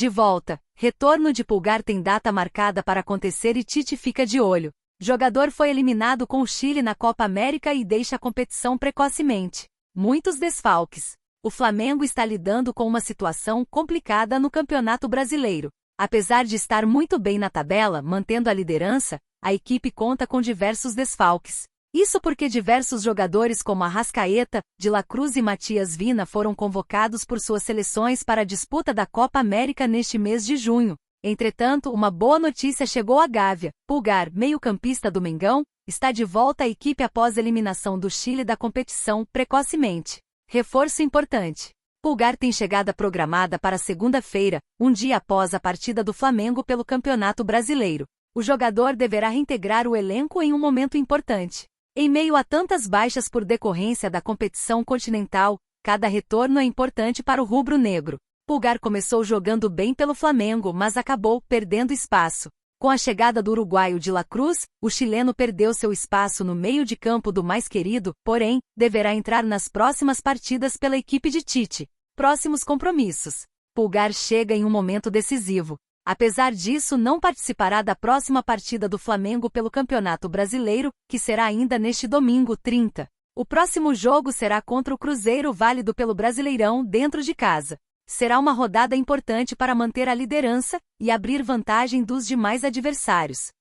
De volta, retorno de Pulgar tem data marcada para acontecer e Tite fica de olho. Jogador foi eliminado com o Chile na Copa América e deixa a competição precocemente. Muitos desfalques. O Flamengo está lidando com uma situação complicada no Campeonato Brasileiro. Apesar de estar muito bem na tabela, mantendo a liderança, a equipe conta com diversos desfalques. Isso porque diversos jogadores como Arrascaeta, De La Cruz e Matias Vina foram convocados por suas seleções para a disputa da Copa América neste mês de junho. Entretanto, uma boa notícia chegou à Gávea. Pulgar, meio-campista do Mengão, está de volta à equipe após a eliminação do Chile da competição precocemente. Reforço importante. Pulgar tem chegada programada para segunda-feira, um dia após a partida do Flamengo pelo Campeonato Brasileiro. O jogador deverá reintegrar o elenco em um momento importante. Em meio a tantas baixas por decorrência da competição continental, cada retorno é importante para o rubro-negro. Pulgar começou jogando bem pelo Flamengo, mas acabou perdendo espaço. Com a chegada do uruguaio De La Cruz, o chileno perdeu seu espaço no meio de campo do mais querido, porém, deverá entrar nas próximas partidas pela equipe de Tite. Próximos compromissos. Pulgar chega em um momento decisivo. Apesar disso, não participará da próxima partida do Flamengo pelo Campeonato Brasileiro, que será ainda neste domingo, 30. O próximo jogo será contra o Cruzeiro, válido pelo Brasileirão, dentro de casa. Será uma rodada importante para manter a liderança e abrir vantagem dos demais adversários.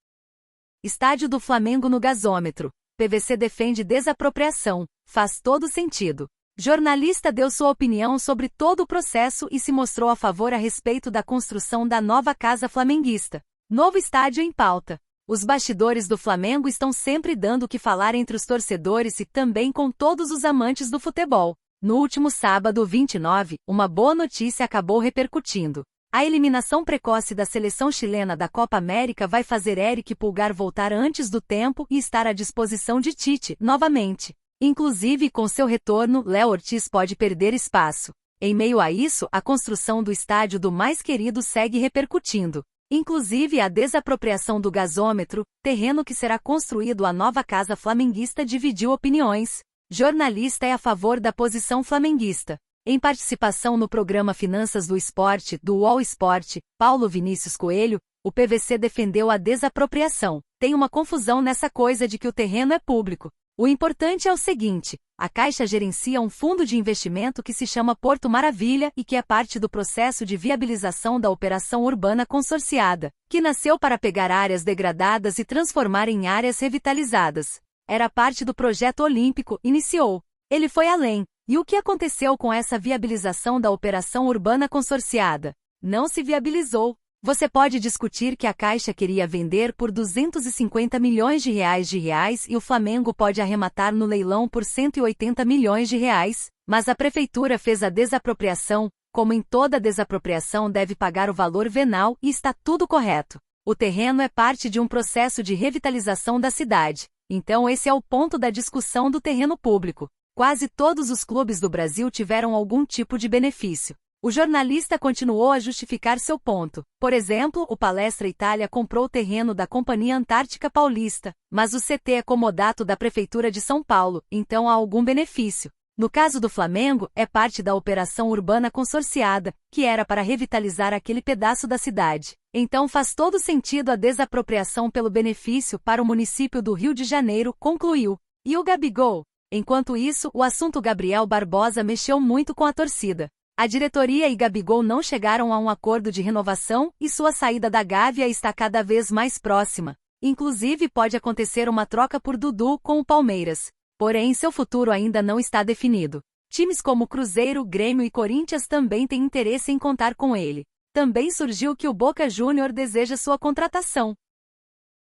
Estádio do Flamengo no gasômetro. PVC defende desapropriação. Faz todo sentido. Jornalista deu sua opinião sobre todo o processo e se mostrou a favor a respeito da construção da nova casa flamenguista. Novo estádio em pauta. Os bastidores do Flamengo estão sempre dando o que falar entre os torcedores e também com todos os amantes do futebol. No último sábado, 29, uma boa notícia acabou repercutindo. A eliminação precoce da seleção chilena da Copa América vai fazer Eric Pulgar voltar antes do tempo e estar à disposição de Tite, novamente. Inclusive, com seu retorno, Léo Ortiz pode perder espaço. Em meio a isso, a construção do estádio do mais querido segue repercutindo. Inclusive, a desapropriação do gasômetro, terreno que será construído a nova casa flamenguista, dividiu opiniões. Jornalista é a favor da posição flamenguista. Em participação no programa Finanças do Esporte, do UOL Sport, Paulo Vinícius Coelho, o PVC defendeu a desapropriação. Tem uma confusão nessa coisa de que o terreno é público. O importante é o seguinte: a Caixa gerencia um fundo de investimento que se chama Porto Maravilha e que é parte do processo de viabilização da operação urbana consorciada, que nasceu para pegar áreas degradadas e transformar em áreas revitalizadas. Era parte do projeto olímpico, iniciou. Ele foi além. E o que aconteceu com essa viabilização da operação urbana consorciada? Não se viabilizou. Você pode discutir que a Caixa queria vender por 250 milhões de reais e o Flamengo pode arrematar no leilão por 180 milhões de reais, mas a prefeitura fez a desapropriação, como em toda desapropriação deve pagar o valor venal e está tudo correto. O terreno é parte de um processo de revitalização da cidade, então esse é o ponto da discussão do terreno público. Quase todos os clubes do Brasil tiveram algum tipo de benefício. O jornalista continuou a justificar seu ponto. Por exemplo, o Palestra Itália comprou o terreno da Companhia Antártica Paulista, mas o CT é comodato da Prefeitura de São Paulo, então há algum benefício. No caso do Flamengo, é parte da operação urbana consorciada, que era para revitalizar aquele pedaço da cidade. Então faz todo sentido a desapropriação pelo benefício para o município do Rio de Janeiro, concluiu. E o Gabigol? Enquanto isso, o assunto Gabriel Barbosa mexeu muito com a torcida. A diretoria e Gabigol não chegaram a um acordo de renovação e sua saída da Gávea está cada vez mais próxima. Inclusive pode acontecer uma troca por Dudu com o Palmeiras. Porém, seu futuro ainda não está definido. Times como Cruzeiro, Grêmio e Corinthians também têm interesse em contar com ele. Também surgiu que o Boca Júnior deseja sua contratação.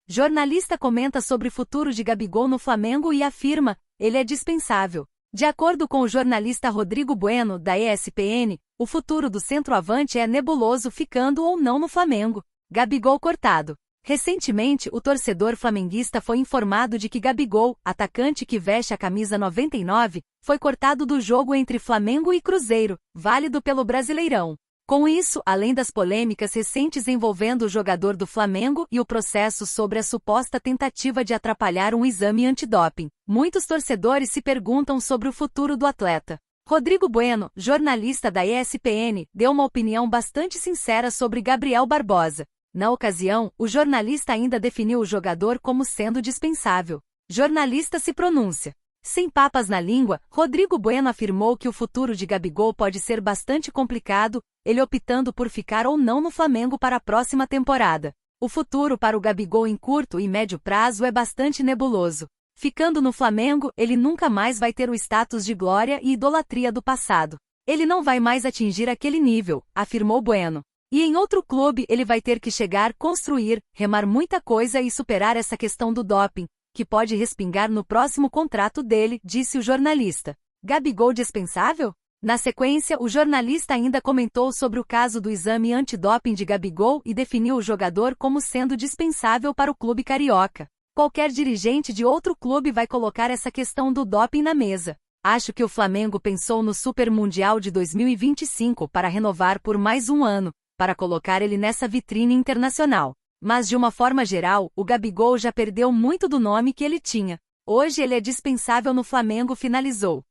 Jornalista comenta sobre o futuro de Gabigol no Flamengo e afirma: ele é dispensável. De acordo com o jornalista Rodrigo Bueno, da ESPN, o futuro do centroavante é nebuloso, ficando ou não no Flamengo. Gabigol cortado. Recentemente, o torcedor flamenguista foi informado de que Gabigol, atacante que veste a camisa 99, foi cortado do jogo entre Flamengo e Cruzeiro, válido pelo Brasileirão. Com isso, além das polêmicas recentes envolvendo o jogador do Flamengo e o processo sobre a suposta tentativa de atrapalhar um exame antidoping, muitos torcedores se perguntam sobre o futuro do atleta. Rodrigo Bueno, jornalista da ESPN, deu uma opinião bastante sincera sobre Gabriel Barbosa. Na ocasião, o jornalista ainda definiu o jogador como sendo dispensável. Jornalista se pronuncia. Sem papas na língua, Rodrigo Bueno afirmou que o futuro de Gabigol pode ser bastante complicado, ele optando por ficar ou não no Flamengo para a próxima temporada. O futuro para o Gabigol em curto e médio prazo é bastante nebuloso. Ficando no Flamengo, ele nunca mais vai ter o status de glória e idolatria do passado. Ele não vai mais atingir aquele nível, afirmou Bueno. E em outro clube ele vai ter que chegar, construir, remar muita coisa e superar essa questão do doping, que pode respingar no próximo contrato dele, disse o jornalista. Gabigol dispensável? Na sequência, o jornalista ainda comentou sobre o caso do exame antidoping de Gabigol e definiu o jogador como sendo dispensável para o clube carioca. Qualquer dirigente de outro clube vai colocar essa questão do doping na mesa. Acho que o Flamengo pensou no Super Mundial de 2025 para renovar por mais um ano, para colocar ele nessa vitrine internacional. Mas de uma forma geral, o Gabigol já perdeu muito do nome que ele tinha. Hoje ele é dispensável no Flamengo, finalizou.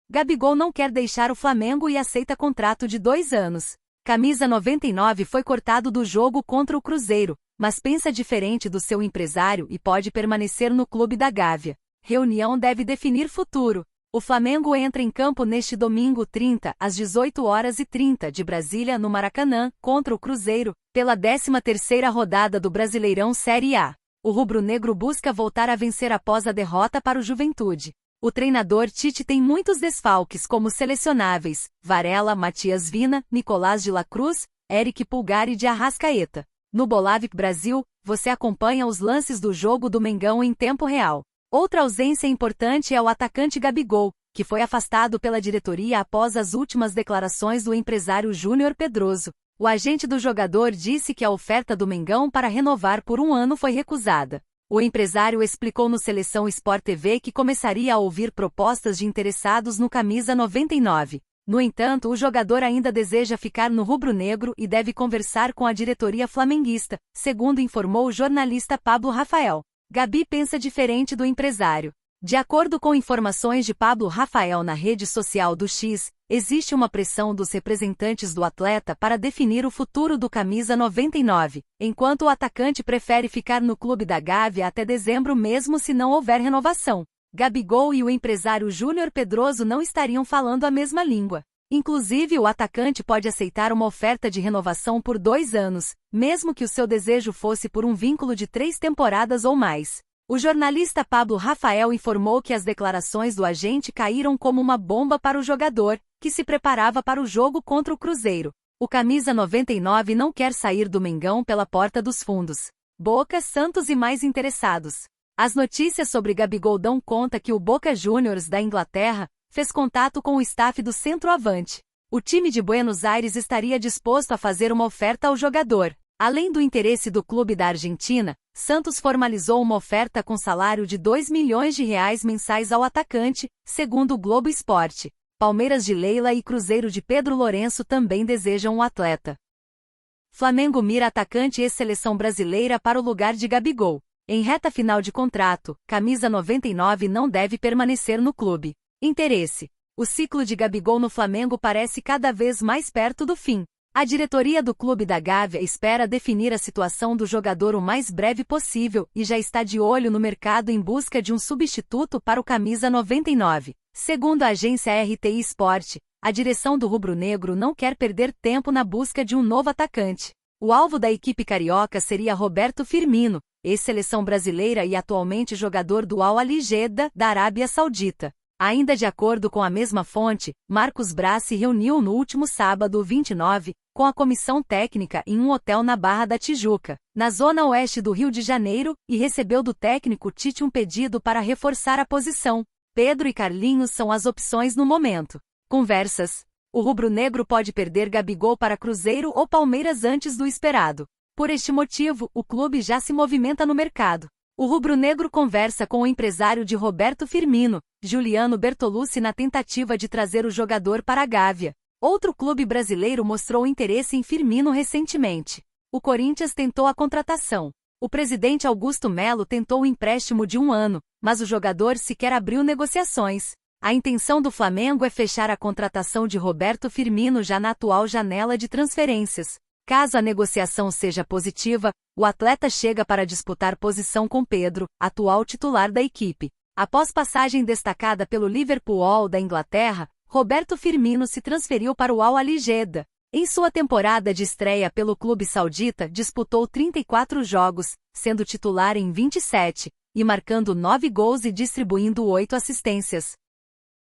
Gabigol não quer deixar o Flamengo e aceita contrato de 2 anos. Camisa 99 foi cortado do jogo contra o Cruzeiro, mas pensa diferente do seu empresário e pode permanecer no clube da Gávea. Reunião deve definir futuro. O Flamengo entra em campo neste domingo 30, às 18h30 de Brasília, no Maracanã, contra o Cruzeiro, pela 13ª rodada do Brasileirão Série A. O rubro-negro busca voltar a vencer após a derrota para o Juventude. O treinador Tite tem muitos desfalques como selecionáveis: Varela, Matias Vina, Nicolás de la Cruz, Eric Pulgar e de Arrascaeta. No Bolavik Brasil, você acompanha os lances do jogo do Mengão em tempo real. Outra ausência importante é o atacante Gabigol, que foi afastado pela diretoria após as últimas declarações do empresário Júnior Pedroso. O agente do jogador disse que a oferta do Mengão para renovar por 1 ano foi recusada. O empresário explicou no Seleção Sport TV que começaria a ouvir propostas de interessados no camisa 99. No entanto, o jogador ainda deseja ficar no rubro-negro e deve conversar com a diretoria flamenguista, segundo informou o jornalista Pablo Rafael. Gabi pensa diferente do empresário. De acordo com informações de Pablo Rafael na rede social do X, existe uma pressão dos representantes do atleta para definir o futuro do camisa 99, enquanto o atacante prefere ficar no clube da Gávea até dezembro mesmo se não houver renovação. Gabigol e o empresário Júnior Pedroso não estariam falando a mesma língua. Inclusive, o atacante pode aceitar uma oferta de renovação por 2 anos, mesmo que o seu desejo fosse por um vínculo de 3 temporadas ou mais. O jornalista Pablo Rafael informou que as declarações do agente caíram como uma bomba para o jogador, que se preparava para o jogo contra o Cruzeiro. O camisa 99 não quer sair do Mengão pela porta dos fundos. Boca, Santos e mais interessados. As notícias sobre Gabigol dão conta que o Boca Juniors da Inglaterra fez contato com o staff do centroavante. O time de Buenos Aires estaria disposto a fazer uma oferta ao jogador. Além do interesse do clube da Argentina, Santos formalizou uma oferta com salário de R$2 milhões mensais ao atacante, segundo o Globo Esporte. Palmeiras de Leila e Cruzeiro de Pedro Lourenço também desejam um atleta. Flamengo mira atacante e seleção brasileira para o lugar de Gabigol. Em reta final de contrato, camisa 99 não deve permanecer no clube. Interesse. O ciclo de Gabigol no Flamengo parece cada vez mais perto do fim. A diretoria do clube da Gávea espera definir a situação do jogador o mais breve possível e já está de olho no mercado em busca de um substituto para o camisa 99. Segundo a agência RTI Sport, a direção do rubro-negro não quer perder tempo na busca de um novo atacante. O alvo da equipe carioca seria Roberto Firmino, ex-seleção brasileira e atualmente jogador do Al-Ahly Jeddah, da Arábia Saudita. Ainda de acordo com a mesma fonte, Marcos Braz se reuniu no último sábado 29, com a comissão técnica em um hotel na Barra da Tijuca, na zona oeste do Rio de Janeiro, e recebeu do técnico Tite um pedido para reforçar a posição. Pedro e Carlinhos são as opções no momento. Conversas. O rubro-negro pode perder Gabigol para Cruzeiro ou Palmeiras antes do esperado. Por este motivo, o clube já se movimenta no mercado. O rubro-negro conversa com o empresário de Roberto Firmino, Juliano Bertolucci, na tentativa de trazer o jogador para a Gávea. Outro clube brasileiro mostrou interesse em Firmino recentemente. O Corinthians tentou a contratação. O presidente Augusto Melo tentou o empréstimo de 1 ano, mas o jogador sequer abriu negociações. A intenção do Flamengo é fechar a contratação de Roberto Firmino já na atual janela de transferências. Caso a negociação seja positiva, o atleta chega para disputar posição com Pedro, atual titular da equipe. Após passagem destacada pelo Liverpool da Inglaterra, Roberto Firmino se transferiu para o Al-Ahly Jeddah. Em sua temporada de estreia pelo clube saudita, disputou 34 jogos, sendo titular em 27, e marcando 9 gols e distribuindo 8 assistências.